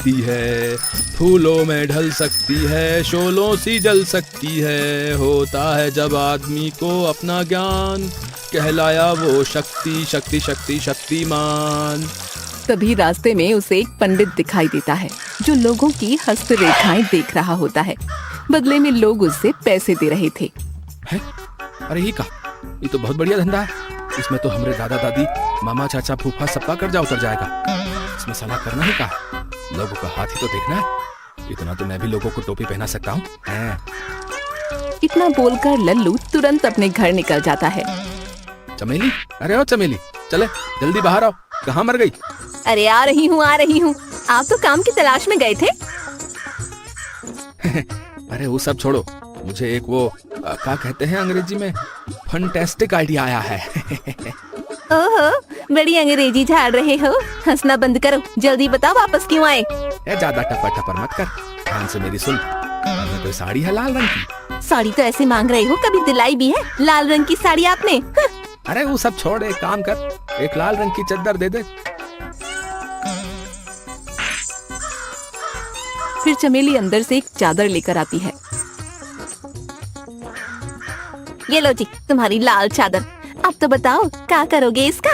सकती है, फूलों में ढल सकती है, शोलों सी जल सकती है। होता है जब आदमी को अपना ज्ञान, कहलाया वो शक्ति शक्ति शक्ति शक्तिमान। तभी रास्ते में उसे एक पंडित दिखाई देता है जो लोगों की हस्तरेखाएं देख रहा होता है। बदले में लोग उससे पैसे दे रहे थे। है? अरे ये तो बहुत बढ़िया धंधा है। इसमें तो हमारे दादा दादी, मामा, चाचा, फूफा सबका कर्जा उतर जाएगा। इसमें साला करना ही क्या है? लोगों का हाथ ही तो देखना है। इतना तो मैं भी लोगों को टोपी पहना सकता हूँ। इतना बोलकर लल्लू तुरंत अपने घर निकल जाता है। चमेली, अरे ओ चमेली, चले जल्दी बाहर आओ। कहाँ मर गई? अरे आ रही हूँ। आप तो काम की तलाश में गए थे। अरे वो सब छोड़ो, मुझे एक वो क्या कहते हैं अंग्रेजी में, फंटेस्टिक आइडिया आया है। ओहो, बड़ी अंग्रेजी झाड़ रहे हो। हंसना बंद करो, जल्दी बताओ वापस क्यों आए? ज्यादा टपर टपर मत कर, ध्यान से मेरी सुन। कोई साड़ी है लाल रंग की? साड़ी तो ऐसे मांग रहे हो, कभी दिलाई भी है लाल रंग की साड़ी आपने? अरे वो सब छोड़, एक काम कर, एक लाल रंग की चद्दर दे दे। फिर चमेली अंदर से एक चादर लेकर आती है। ये लो जी तुम्हारी लाल चादर। अब तो बताओ क्या करोगे इसका?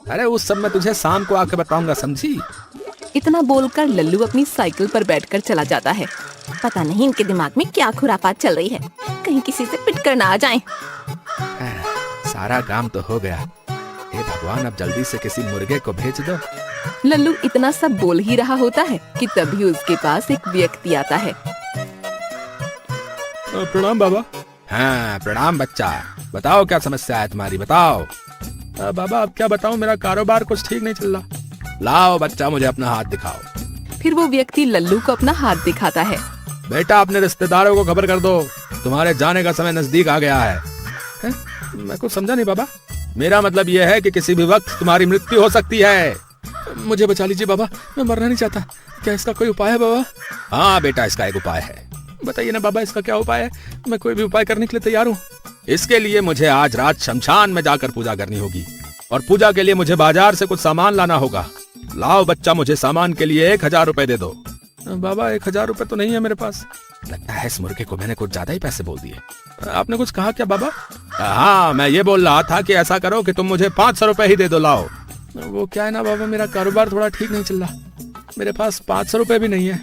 अरे उस सब मैं तुझे शाम को आके बताऊंगा, समझी? इतना बोलकर लल्लू अपनी साइकिल पर बैठकर चला जाता है। पता नहीं इनके दिमाग में क्या खुरापात चल रही है, कहीं किसी से पिट कर ना आ जाएं। सारा काम तो हो गया। हे भगवान, अब जल्दी से किसी मुर्गे को भेज दो। लल्लू इतना सब बोल ही रहा होता है कि तभी उसके पास एक व्यक्ति आता है। प्रणाम बाबा। हाँ प्रणाम बच्चा, बताओ क्या समस्या है तुम्हारी, बताओ। बाबा अब क्या बताऊं, मेरा कारोबार कुछ ठीक नहीं चल रहा। लाओ बच्चा, मुझे अपना हाथ दिखाओ। फिर वो व्यक्ति लल्लू को अपना हाथ दिखाता है। बेटा अपने रिश्तेदारों को खबर कर दो, तुम्हारे जाने का समय नजदीक आ गया है। मैं कुछ समझा नहीं बाबा। मेरा मतलब यह है कि किसी भी वक्त तुम्हारी मृत्यु हो सकती है। मुझे बचा लीजिए बाबा, मैं मरना नहीं चाहता। क्या इसका कोई उपाय है बाबा? हाँ बेटा, इसका एक उपाय है। बताइए ना बाबा, इसका क्या उपाय है? मैं कोई भी उपाय करने के लिए तैयार हूँ। इसके लिए मुझे आज रात शमशान में जाकर पूजा करनी होगी, और पूजा के लिए मुझे बाजार से कुछ सामान लाना होगा। लाओ बच्चा, मुझे सामान के लिए 1000 रुपए दे दो। बाबा 1000 रुपए तो नहीं है मेरे पास। लगता है इस मुर्गे को मैंने कुछ ज्यादा ही पैसे बोल दिए। आपने कुछ कहा क्या बाबा? हाँ, मैं ये बोल रहा था कि ऐसा करो कि तुम मुझे 500 रुपए ही दे दो। लाओ। वो क्या है ना बाबा, मेरा कारोबार थोड़ा ठीक नहीं चल रहा, मेरे पास 500 रुपए भी नहीं है।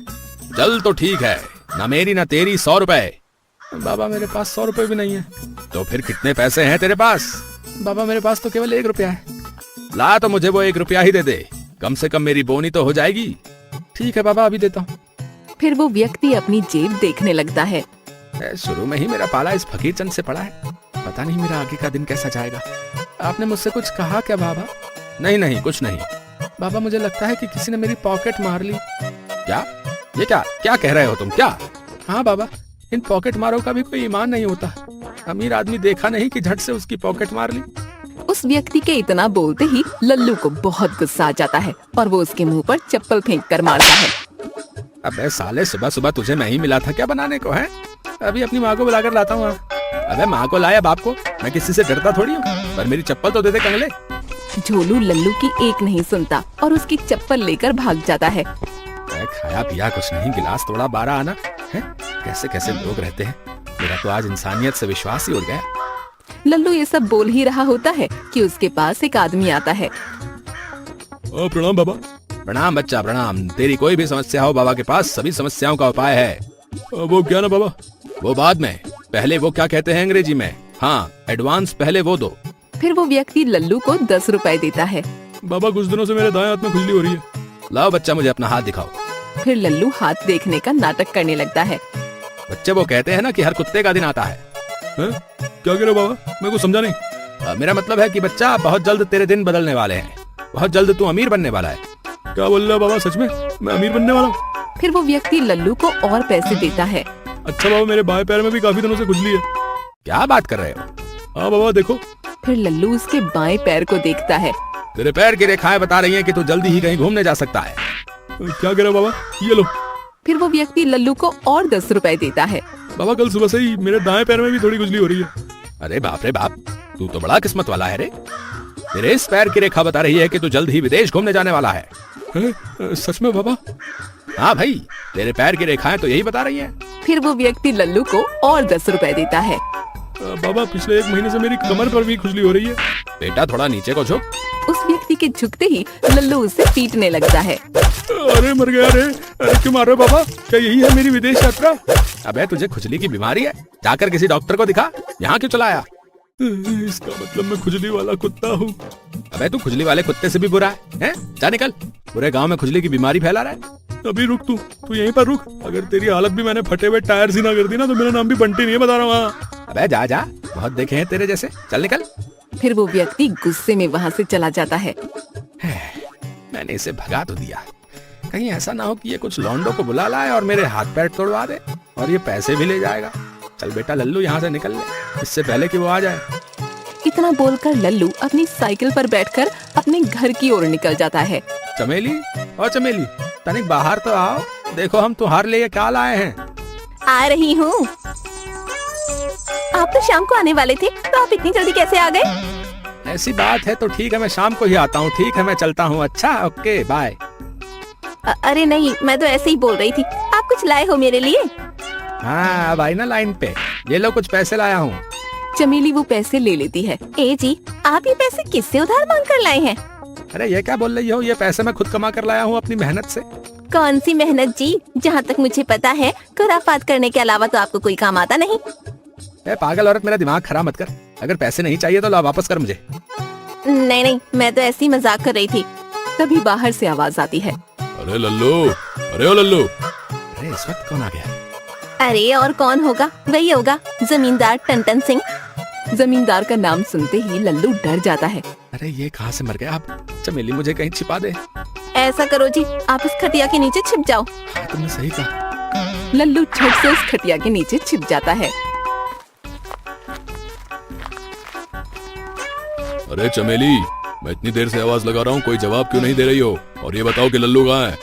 चल तो ठीक है, ना मेरी ना तेरी 100 रुपए। बाबा मेरे पास 100 रुपए भी नहीं है। तो फिर कितने पैसे हैं तेरे पास? बाबा मेरे पास तो केवल 1 रुपया है। ला तो मुझे वो 1 रुपया ही दे दे, कम से कम मेरी बोनी तो हो जाएगी। ठीक है बाबा, अभी देता हूँ। फिर वो व्यक्ति अपनी जेब देखने लगता है। शुरू में ही मेरा पाला इस फकीर चंद से पड़ा है, पता नहीं मेरा आगे का दिन कैसा जाएगा। आपने मुझसे कुछ कहा क्या बाबा? नहीं कुछ नहीं। बाबा मुझे लगता है कि किसी ने मेरी पॉकेट मार ली। क्या? ये क्या कह रहे हो तुम? क्या? हाँ बाबा, इन पॉकेट मारों का भी कोई ईमान नहीं होता। अमीर आदमी देखा नहीं कि झट से उसकी पॉकेट मार ली। उस व्यक्ति के इतना बोलते ही लल्लू को बहुत गुस्सा आ जाता है और वो उसके मुंह पर चप्पल फेंक कर मारता है। अबे साले, सुबह सुबह तुझे मैं ही मिला था क्या बनाने को? है अभी अपनी माँ को बुलाकर लाता हूँ। अबे माँ को लाया बाप को, मैं किसी से डरता थोड़ी हूँ। पर मेरी चप्पल तो दे दे कंगले। झोलू लल्लू की एक नहीं सुनता और उसकी चप्पल लेकर भाग जाता है। खाया पिया कुछ नहीं, गिलास तोड़ा 12 आना है। कैसे कैसे लोग रहते हैं, मेरा तो आज इंसानियत से विश्वास ही उड़ गया। लल्लू ये सब बोल ही रहा होता है कि उसके पास एक आदमी आता है। प्रणाम बाबा। प्रणाम बच्चा, प्रणाम। तेरी कोई भी समस्या हो, बाबा के पास सभी समस्याओं का उपाय है। वो क्या ना बाबा? वो बाद में, पहले वो क्या कहते हैं अंग्रेजी में? हाँ, एडवांस पहले वो दो। फिर वो व्यक्ति लल्लू को 10 रुपए देता है। बाबा कुछ दिनों से मेरे दाएं हाथ में खुजली हो रही है। लाओ बच्चा, मुझे अपना हाथ दिखाओ। फिर लल्लू हाथ देखने का नाटक करने लगता है। बच्चे वो कहते हैं ना कि हर कुत्ते का दिन आता है। क्या कह रहे हो बाबा? मैं कुछ समझा नहीं। मेरा मतलब है कि बच्चा, बहुत जल्द तेरे दिन बदलने वाले हैं। बहुत जल्द तू अमीर बनने वाला है। क्या बोल रहा है बाबा? सच में मैं अमीर बनने वाला हूँ? फिर वो व्यक्ति लल्लू को और पैसे देता है। अच्छा बाबा, मेरे बाएं पैर में भी काफी दिनों से खुजली है। क्या बात कर रहे हो? हाँ बाबा देखो। फिर लल्लू उसके बाएं पैर को देखता है। तेरे पैर की रेखाएं बता रही हैं कि तू जल्दी ही कहीं घूमने जा सकता है। क्या कह रहे हो बाबा? ये लो। फिर वो व्यक्ति लल्लू को और 10 रुपए देता है। बाबा कल सुबह से ही मेरे दाएं पैर में भी थोड़ी खुजली हो रही है। अरे बाप रे बाप, तू तो बड़ा किस्मत वाला है रे। तेरे इस पैर की रेखा बता रही है कि तू जल्द ही विदेश घूमने जाने वाला है। सच में बाबा? हाँ भाई, तेरे पैर की रेखाएं तो यही बता रही हैं। फिर वो व्यक्ति लल्लू को और 10 रुपए देता है। बाबा, पिछले 1 महीने से मेरी कमर पर भी खुजली हो रही है। बेटा थोड़ा नीचे को झुक। उस व्यक्ति के झुकते ही लल्लू उसे पीटने लगता है। अरे मर गया रे। अरे क्यों मार रहे हो बाबा? क्या यही है मेरी विदेश यात्रा? अबे तुझे खुजली की बीमारी है, जाकर किसी डॉक्टर को दिखा। यहाँ क्यों चला आया? इसका मतलब मैं खुजली वाला कुत्ता हूँ। अबे तू खुजली वाले कुत्ते से भी बुरा है? जा निकल, पूरे गांव में खुजली की बीमारी फैला रहा है। अभी रुक, तू यहीं पर रुक। अगर तेरी हालत भी मैंने फटे हुए टायर सी ना कर दी ना तो मेरा नाम भी बंटी नहीं है, बता रहा हूँ। अबे जा जा, बहुत देखे हैं तेरे जैसे, चल निकल। फिर वो व्यक्ति गुस्से में वहाँ से चला जाता है। मैंने इसे भगा तो दिया, कहीं ऐसा ना हो कि ये कुछ लौंडों को बुला लाए और मेरे हाथ पैर तोड़वा दे और ये पैसे भी ले जाएगा। चल बेटा लल्लू, यहाँ से निकल ले, इससे पहले कि वो आ जाए। इतना बोलकर लल्लू अपनी साइकिल पर बैठकर अपने घर की ओर निकल जाता है। चमेली, और चमेली, तनिक बाहर तो आओ, देखो हम तुम्हारे लिए क्या लाए हैं। आ रही हूँ। आप तो शाम को आने वाले थे, तो आप इतनी जल्दी कैसे आ गए? ऐसी बात है तो ठीक है, मैं शाम को ही आता हूँ। ठीक है, मैं चलता हूँ। अच्छा, ओके, बाय। अरे नहीं, मैं तो ऐसे ही बोल रही थी। आप कुछ लाए हो मेरे लिए? हाँ, अब आई ना लाइन पे। ये लो, कुछ पैसे लाया हूँ। चमेली वो पैसे ले लेती है। ए जी, आप ये पैसे किससे उधार मांग कर लाए हैं? अरे ये क्या बोल रही हो? ये पैसे मैं खुद कमा कर लाया हूँ अपनी मेहनत से। कौन सी मेहनत जी? जहाँ तक मुझे पता है, खुराफात करने के अलावा तो आपको कोई काम आता नहीं। ए पागल औरत, मेरा दिमाग खराब मत कर। अगर पैसे नहीं चाहिए तो ला वापस कर मुझे। नहीं नहीं, मैं तो ऐसी मजाक कर रही थी। तभी बाहर से आवाज आती है। अरे लल्लू, अरे ओ लल्लू। अरे इस वक्त कौन आ गया? अरे और कौन होगा? वही होगा, जमींदार टन सिंह। जमींदार का नाम सुनते ही लल्लू डर जाता है। अरे ये कहाँ से मर गया? आप चमेली मुझे कहीं छिपा दे। ऐसा करो जी, आप इस खटिया के नीचे छिप जाओ। हाँ, तुमने सही कहा। लल्लू झट से उस खटिया के नीचे छिप जाता है। अरे चमेली, मैं इतनी देर से आवाज लगा रहा हूँ, कोई जवाब क्यों नहीं दे रही हो? और ये बताओ कि लल्लू कहाँ है?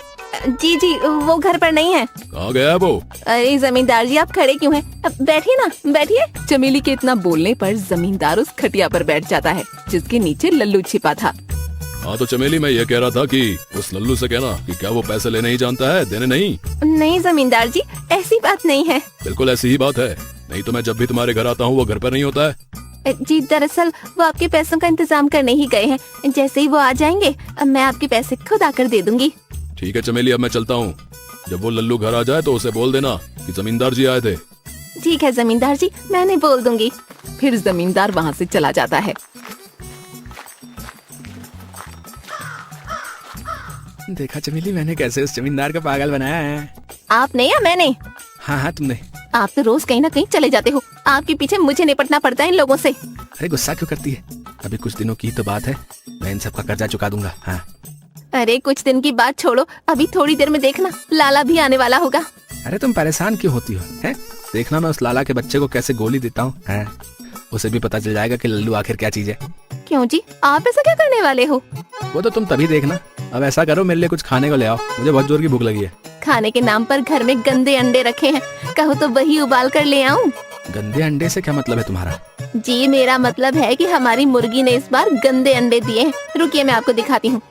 जी जी, वो घर पर नहीं है। कहाँ गया है वो? अरे जमींदार जी, आप खड़े क्यों हैं? अब बैठिए ना, बैठिए। चमेली के इतना बोलने पर जमींदार उस खटिया पर बैठ जाता है जिसके नीचे लल्लू छिपा था। हाँ तो चमेली, मैं ये कह रहा था कि उस लल्लू से कहना कि क्या वो पैसे लेने ही जानता है, देने नहीं। नहीं जमींदार जी, ऐसी बात नहीं है। बिल्कुल ऐसी ही बात है, नहीं तो मैं जब भी तुम्हारे घर आता हूँ वो घर पर नहीं होता है। जी दरअसल वो आपके पैसों का इंतजाम करने ही गए हैं। जैसे ही वो आ जाएंगे मैं आपके पैसे खुद आकर दे दूंगी। ठीक है चमेली, अब मैं चलता हूँ। जब वो लल्लू घर आ जाए तो उसे बोल देना कि जमींदार जी आए थे। ठीक है जमींदार जी, मैंने बोल दूंगी। फिर जमींदार वहाँ से चला जाता है। देखा चमेली, मैंने कैसे उस जमींदार का पागल बनाया है। आपने या मैंने? हाँ तुमने। आप तो रोज कहीं ना कहीं चले जाते हो, आपके पीछे मुझे निपटना पड़ता है इन लोगों से। अरे गुस्सा क्यों करती है? अभी कुछ दिनों की तो बात है, मैं इन सब का कर्जा चुका दूंगा। हाँ। अरे कुछ दिन की बात छोड़ो, अभी थोड़ी देर में देखना लाला भी आने वाला होगा। अरे तुम परेशान क्यों होती हो? हैं? देखना मैं उस लाला के बच्चे को कैसे गोली देता हूँ। उसे भी पता चल जाएगा कि लल्लू आखिर क्या चीज है। क्यों जी, आप ऐसा क्या करने वाले हो? वो तो तुम तभी देखना। अब ऐसा करो, मेरे लिए कुछ खाने को ले आओ, मुझे बहुत जोर की भूख लगी है। खाने के नाम पर घर में गंदे अंडे रखे हैं, कहो तो वही उबाल कर ले आऊं? गंदे अंडे से क्या मतलब है तुम्हारा? जी मेरा मतलब है कि हमारी मुर्गी ने इस बार गंदे अंडे दिए हैं। रुकिए मैं आपको दिखाती हूँ।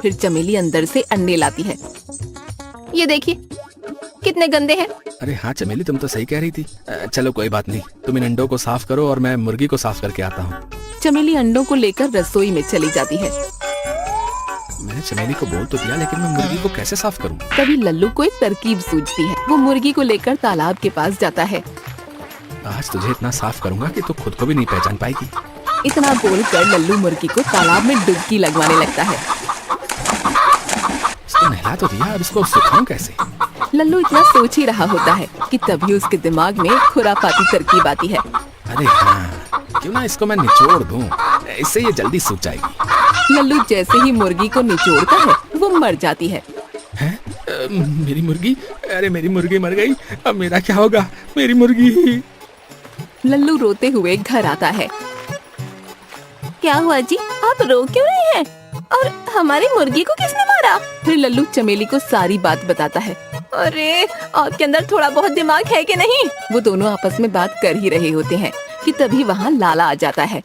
फिर चमेली अंदर से अंडे लाती है। ये देखिए कितने गंदे हैं। अरे हाँ चमेली, तुम तो सही कह रही थी। चलो कोई बात नहीं, तुम इन अंडों को साफ करो और मैं मुर्गी को साफ करके आता हूँ। चमेली अंडों को लेकर रसोई में चली जाती है। मैंने चमेली को बोल तो दिया, लेकिन मैं मुर्गी को कैसे साफ करूँ? तभी लल्लू को एक तरकीब सूझती है। वो मुर्गी को लेकर तालाब के पास जाता है। आज तुझे इतना साफ करूंगा कि तू खुद को भी नहीं पहचान पाएगी। इतना बोलकर लल्लू मुर्गी को तालाब में डुबकी लगवाने लगता है। इसको नहला तो दिया, अब इसको सुखाऊं कैसे? लल्लू इतना सोच ही रहा होता है कि तभी उसके दिमाग में खुरापाती तरकीब आती है। अरे हाँ, क्यों ना इसको मैं निचोड़ दूं, इससे ये जल्दी सूख जाएगी। लल्लू जैसे ही मुर्गी को निचोड़ता है वो मर जाती है। हैं? मेरी मुर्गी, अरे मेरी मुर्गी मर गई, अब मेरा क्या होगा? मेरी मुर्गी। लल्लू रोते हुए घर आता है। क्या हुआ जी, आप रो क्यों रहे हैं? और हमारी मुर्गी को किसने मारा? फिर लल्लू चमेली को सारी बात बताता है। अरे आपके अंदर थोड़ा बहुत दिमाग है कि नहीं? वो दोनों आपस में बात कर ही रहे होते हैं कि तभी वहाँ लाला आ जाता है।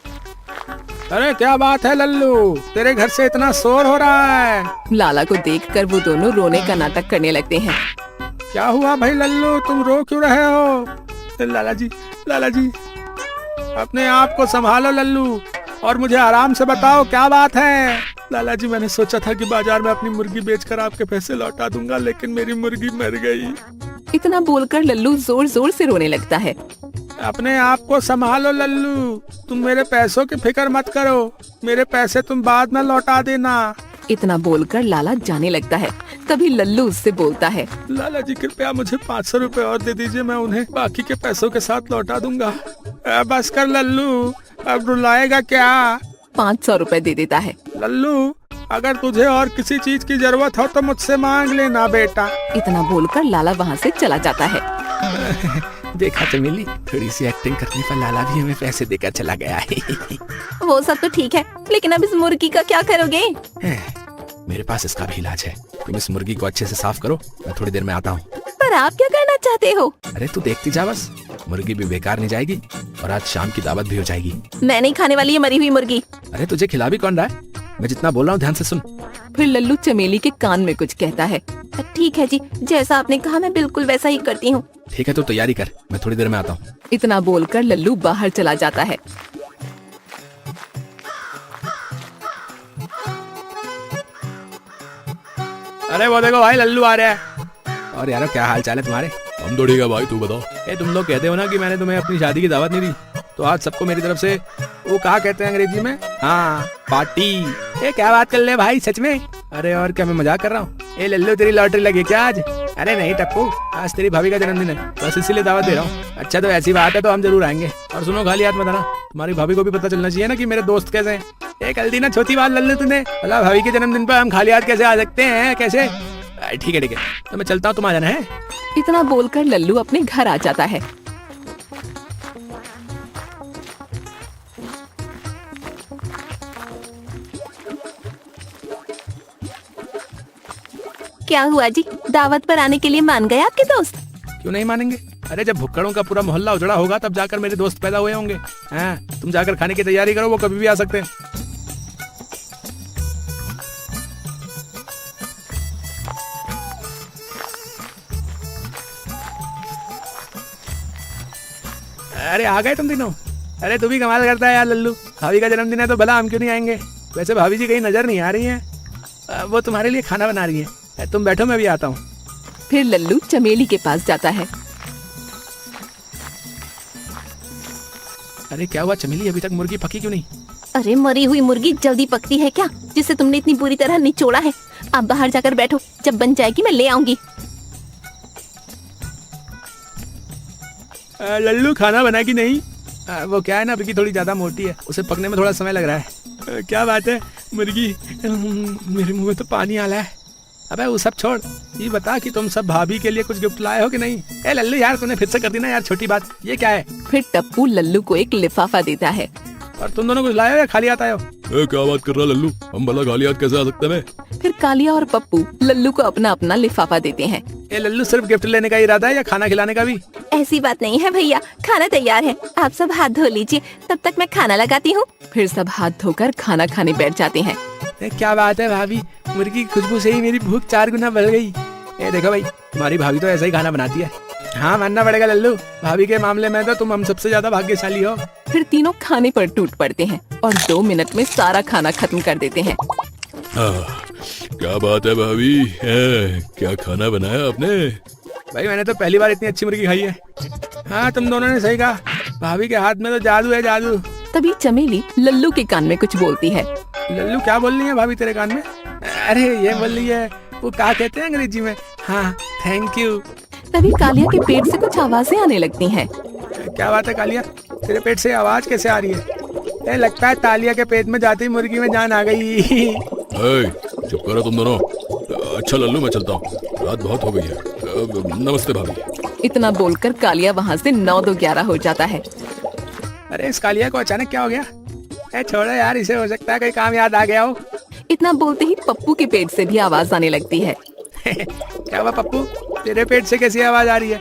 अरे क्या बात है लल्लू, तेरे घर से इतना शोर हो रहा है। लाला को देखकर वो दोनों रोने का नाटक करने लगते हैं। क्या हुआ भाई लल्लू, तुम रो क्यों रहे हो? लाला जी अपने आप को संभालो लल्लू, और मुझे आराम से बताओ क्या बात है। लाला जी मैंने सोचा था कि बाजार में अपनी मुर्गी बेचकर आपके पैसे लौटा दूंगा, लेकिन मेरी मुर्गी मर गई। इतना बोलकर लल्लू जोर जोर से रोने लगता है। अपने आप को संभालो लल्लू, तुम मेरे पैसों की फिक्र मत करो, मेरे पैसे तुम बाद में लौटा देना। इतना बोलकर लाला जाने लगता है। तभी लल्लू उससे बोलता है, लाला जी कृपया मुझे 500 रुपए और दे दीजिए, मैं उन्हें बाकी के पैसों के साथ लौटा दूंगा। बस कर लल्लू, अब रुलाएगा क्या? 500 रुपए दे देता है। लल्लू अगर तुझे और किसी चीज की जरूरत हो तो मुझसे मांग लेना बेटा। इतना बोलकर लाला वहाँ से चला जाता है। देखा चमेली, थोड़ी सी एक्टिंग करने पर लाला भी हमें पैसे देकर चला गया है। वो सब तो ठीक है, लेकिन अब इस मुर्गी का क्या करोगे? मेरे पास इसका भी इलाज है, तुम इस मुर्गी को अच्छे से साफ करो, मैं थोड़ी देर में आता हूँ। पर आप क्या करना चाहते हो? अरे तू देखती जा बस, मुर्गी भी बेकार नहीं जाएगी और आज शाम की दावत भी हो जाएगी। मैं नहीं खाने वाली ये मरी हुई मुर्गी। अरे तुझे खिला भी कौन रहा है, मैं जितना बोल रहा हूँ ध्यान से सुन। फिर लल्लू चमेली के कान में कुछ कहता है। ठीक है जी, जैसा आपने कहा मैं बिल्कुल वैसा ही करती हूँ। ठीक है, तो तैयारी कर, मैं थोड़ी देर में आता हूँ। इतना बोलकर लल्लू बाहर चला जाता है। अरे वो देखो भाई, लल्लू आ रहा है। और यारो क्या हाल चाल है तुम्हारे? हम तो ठीक है भाई, तू बताओ। ये तुम लोग कहते हो ना कि मैंने तुम्हें अपनी शादी की दावत नहीं दी, तो आज सबको मेरी तरफ से वो कहा कहते हैं अंग्रेजी में, हाँ पार्टी। ये क्या बात कर ले भाई, सच में? अरे और क्या, मैं मजाक कर रहा हूँ? ए लल्लू तेरी लॉटरी लगी क्या आज? अरे नहीं टप्पू, आज तेरी भाभी का जन्मदिन है, बस इसीलिए दावत दे रहा हूँ। अच्छा तो ऐसी बात है तो हम जरूर आएंगे। और सुनो, खाली हाथ मत आना, तुम्हारी भाभी को भी पता चलना चाहिए ना कि मेरे दोस्त कैसे हैं। एक गलती ना छोटी बात लल्लू तूने, भला भाभी के जन्मदिन पर हम खाली हाथ कैसे आ सकते हैं? कैसे? ठीक है तो मैं चलता हूँ, तुम आ जाना है। इतना बोलकर लल्लू अपने घर आ जाता है। क्या हुआ जी, दावत पर आने के लिए मान गए आपके दोस्त? क्यों नहीं मानेंगे? अरे जब भुक्कड़ों का पूरा मोहल्ला उजड़ा होगा तब जाकर मेरे दोस्त पैदा हुए होंगे। तुम जाकर खाने की तैयारी करो, वो कभी भी आ सकते हैं। अरे आ गए तुम तीनों? अरे तू भी कमाल करता है यार लल्लू, भाभी का जन्मदिन है तो भला हम क्यों नहीं आएंगे? वैसे भाभी जी कहीं नजर नहीं आ रही हैं, वो तुम्हारे लिए खाना बना रही है। तुम बैठो, मैं भी आता हूँ। फिर लल्लू चमेली के पास जाता है। अरे क्या हुआ चमेली, अभी तक मुर्गी पकी क्यों नहीं? अरे मरी हुई मुर्गी जल्दी पकती है क्या, जिसे तुमने इतनी बुरी तरह निचोड़ा है? आप बाहर जाकर बैठो, जब बन जाएगी मैं ले आऊंगी। लल्लू खाना बना कि नहीं? वो क्या है ना, अभी थोड़ी ज्यादा मोटी है, उसे पकने में थोड़ा समय लग रहा है। क्या बात है मुर्गी, मेरे मुंह में तो पानी आ रहा है। अबे वो सब छोड़, ये बता कि तुम सब भाभी के लिए कुछ गिफ्ट लाए हो कि नहीं? ए लल्लू यार, तूने फिर से कर दी ना यार छोटी बात, ये क्या है? फिर टप्पू लल्लू को एक लिफाफा देता है। और तुम दोनों कुछ लाए हो या खाली हाथ आए हो? क्या बात कर रहा लल्लू, हम भला खाली हाथ कैसे आ सकते हैं? फिर कालिया और पप्पू लल्लू को अपना अपना लिफाफा देते हैं। ए लल्लू, सिर्फ गिफ्ट लेने का इरादा है या खाना खिलाने का भी? ऐसी बात नहीं है भैया, खाना तैयार है, आप सब हाथ धो लीजिए, तब तक मैं खाना लगाती हूँ। फिर सब हाथ धोकर खाना खाने बैठ जाते हैं। क्या बात है भाभी, मुर्गी की खुशबू से ही मेरी भूख 4 गुना बढ़ गई। ये देखो भाई, तुम्हारी भाभी तो ऐसा ही खाना बनाती है। हाँ मानना पड़ेगा लल्लू, भाभी के मामले में तो तुम हम सबसे ज्यादा भाग्यशाली हो। फिर तीनों खाने पर टूट पड़ते हैं और 2 मिनट में सारा खाना खत्म कर देते हैं। क्या बात है भाभी, क्या खाना बनाया आपने? भाई मैंने तो पहली बार इतनी अच्छी मुर्गी खाई है। हाँ तुम दोनों ने सही कहा, भाभी के हाथ में तो जादू है, जादू। तभी चमेली लल्लू के कान में कुछ बोलती है। लल्लू क्या बोल रही है भाभी तेरे कान में? अरे ये बोल रही है, वो क्या कहते हैं अंग्रेजी में, हाँ थैंक यू। तभी कालिया के पेट से कुछ आवाजें आने लगती हैं। क्या बात है कालिया, तेरे पेट से आवाज कैसे आ रही है? लगता है तालिया के पेट में जाती मुर्गी में जान आ गई। चुप करो तुम दोनों। अच्छा लल्लू, मैं चलता हूँ, रात बहुत हो गई है। नमस्ते भाभी। इतना बोलकर कालिया वहाँ से 9-2-11 हो जाता है। अरे इस कालिया को अचानक क्या हो गया? छोड़ो यार, इसे हो सकता है कोई काम याद आ गया हो। इतना बोलते ही पप्पू के पेट से भी आवाज आने लगती है। क्या हुआ पप्पू, तेरे पेट से कैसी आवाज आ रही है?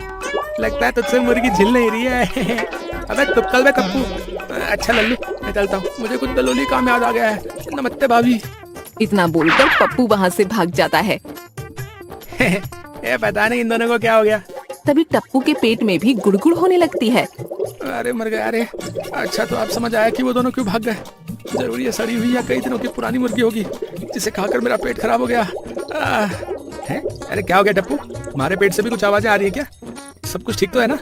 लगता है तुझसे मुर्गी झिल नहीं रही है। अबे तुक्कल में पप्पू। अच्छा लल्लू, मैं चलता हूँ, मुझे कुछ दलोली काम याद आ गया है। नमस्ते भाभी। इतना बोलकर पप्पू वहाँ से भाग जाता है। ये पता नहीं इन दोनों को क्या हो गया। तभी टप्पू के पेट में भी गुड़गुड़ होने लगती है। अरे मर गया। अरे अच्छा, तो आप समझ आया कि वो दोनों क्यों भाग गए। जरूर ये सड़ी हुई या कई दिनों की पुरानी मुर्गी होगी जिसे खाकर मेरा पेट खराब हो गया। है? अरे क्या हो गया टप्पू, तुम्हारे पेट से भी कुछ आवाजें आ रही है क्या? सब कुछ ठीक तो है ना?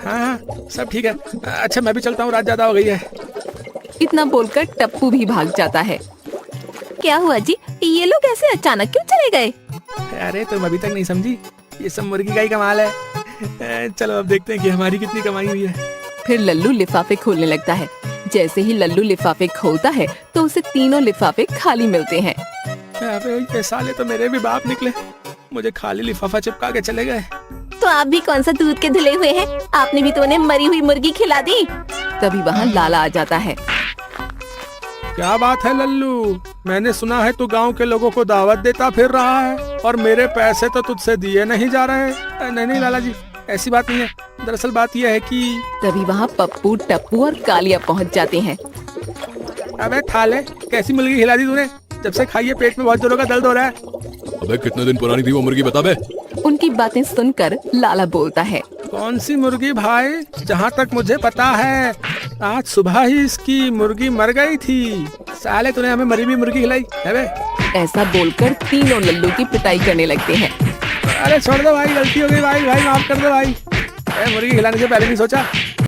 हाँ हाँ सब ठीक है। अच्छा मैं भी चलता हूँ, रात ज्यादा हो गई है। इतना बोलकर टप्पू भी भाग जाता है। क्या हुआ जी, ये लोग ऐसे अचानक क्यों चले गए? अरे तुम अभी तक नहीं समझी, ये सब मुर्गी का ही कमाल है। चलो अब देखते हैं कि हमारी कितनी कमाई हुई है। फिर लल्लू लिफाफे खोलने लगता है। जैसे ही लल्लू लिफाफे खोलता है तो उसे तीनों लिफाफे खाली मिलते हैं। अबे ये साले तो मेरे भी बाप निकले, मुझे खाली लिफाफा चिपका के चले गए। तो आप भी कौन सा दूध के धुले हुए हैं? आपने भी तो उन्हें मरी हुई मुर्गी खिला दी। तभी वहाँ लाला आ जाता है। क्या बात है लल्लू, मैंने सुना है तू गांव के लोगों को दावत देता फिर रहा है और मेरे पैसे तो तुझसे दिए नहीं जा रहे। नहीं नहीं लाला जी, ऐसी बात नहीं है। दरअसल बात यह है कि तभी वहाँ पप्पू, टप्पू और कालिया पहुँच जाते हैं। अबे थाले, कैसी मुर्गी खिला दी तूने? जब से खाइए पेट में बहुत जोरों का दर्द हो रहा है। अबे कितने दिन पुरानी थी वो मुर्गी, बता बे। उनकी बातें सुनकर लाला बोलता है। कौन सी मुर्गी भाई? जहाँ तक मुझे पता है आज सुबह ही इसकी मुर्गी मर गई थी। साले तूने हमें मरी हुई मुर्गी खिलाई है बे? ऐसा बोलकर तीनों लल्लू की पिटाई करने लगते हैं। अरे छोड़ दो भाई, गलती हो गई भाई, भाई माफ कर दो भाई। मुर्गी खिलाने से पहले नहीं सोचा।